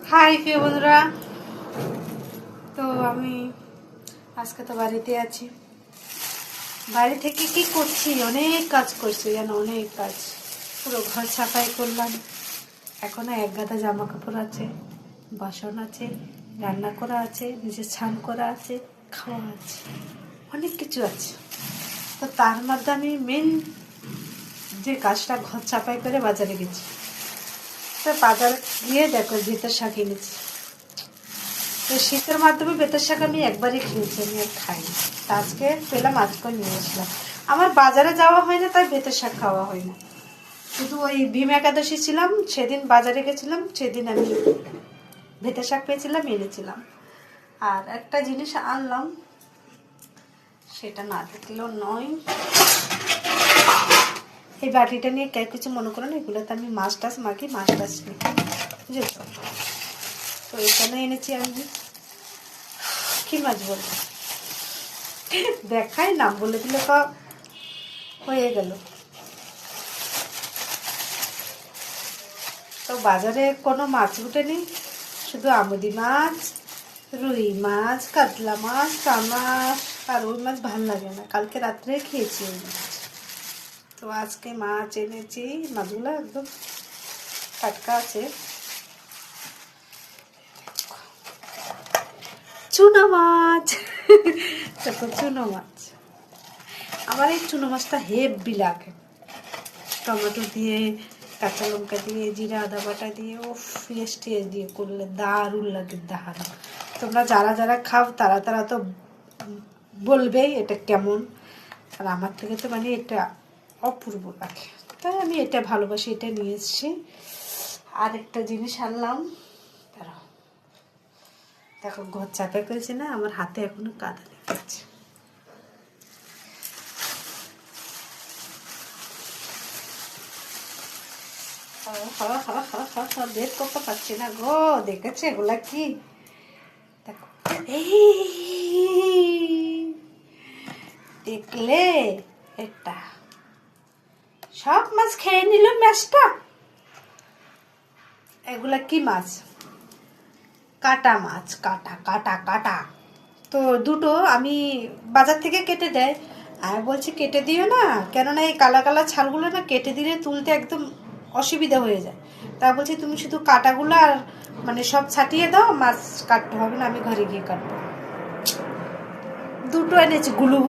High প্রিয় বন্ধুরা, তো আমি আজকে তো বাড়িতে আছি। বাড়ি থেকে কি করছি, অনেক কাজ করছি যেন, অনেক কাজ। পুরো ঘর সাফাই করলাম। এখনো এক গাদা জামা কাপড় আছে, বাসন আছে, রান্না করা আছে, নিজের স্নান করা আছে, খাওয়া আছে, অনেক কিছু আছে। তো তার মধ্যে আমি মেন যে কাজটা, ঘর সাফাই করে বাজারে গেছি। তো বাজারে গিয়ে দেখো বেতের শাক এনেছি। তো শীতের মাধ্যমে বেতের শাক আমি একবারই খেয়েছি, আমি আর খাইনি। আজকে পেলাম, আজকে নিয়ে আসলাম। আমার বাজারে যাওয়া হয় না, তাই বেতের শাক খাওয়া হয় না। শুধু ওই ভীম একাদশী ছিলাম, সেদিন বাজারে গেছিলাম, সেদিন আমি বেতের শাক পেয়েছিলাম, এনেছিলাম। আর একটা জিনিস আনলাম, সেটা না দেখলেও নয়। এই বাটিটা নিয়ে কেউ কিছু মনে করো না, এগুলোতে আমি মাছ টাছ মাখি, মাছ টাছ নিই, বুঝেছ? তো এখানে এনেছি আমি, কি মাছ বলবো, দেখাই নাম বলে দিলে তো হয়ে গেল। তো বাজারে কোনো মাছ উঠেনি, শুধু আমুদি মাছ, রুই মাছ, কাতলা মাছ, কামাস। আর ওই মাছ ভাল লাগে না, কালকে রাত্রে খেয়েছি ওই মাছ। তো আজকে মাছ এনেছি, মাছগুলো একদম টাটকা আছে। চুনো মাছ, দেখো চুনো মাছ। আমার এই চুনো মাছটা হেভি লাগে, টমেটো দিয়ে, কাঁচা লঙ্কা দিয়ে, জিরা আদা বাটা দিয়ে, ও ফ্রেশ টেস্ট দিয়ে করলে দারুণ লাগে, দারুণ। তোমরা যারা যারা খাও তারা তারা তো বলবেই এটা কেমন। আর আমার থেকে তো মানে এটা অপূর্ব লাগে, তাই আমি এটা ভালোবাসি, এটা নিয়ে এসেছি। আর একটা জিনিস আনলাম, দাঁড়াও, দেখো ঘর চাপা করেছে না, আমার হাতে এখনো কাদা লেগে আছে। বের করতে পারছি না গো, দেখেছে এগুলা কি? দেখো, দেখলে এটা সব মাছ খেয়ে নিল মাছটা। এগুলা কি মাছ? কাটা মাছ, কাটা কাটা কাটা। তো দুটো আমি বাজার থেকে কেটে দেয়, আমি বলছি কেটে দিও না, কেননা এই কালা কালা ছালগুলো না কেটে দিলে তুলতে একদম অসুবিধা হয়ে যায়। তা বলছি তুমি শুধু কাটাগুলো আর মানে সব ছাটিয়ে দাও, মাছ কাটতে হবে না, আমি ঘরে গিয়ে কাটবো। দুটো এনেছি গুলু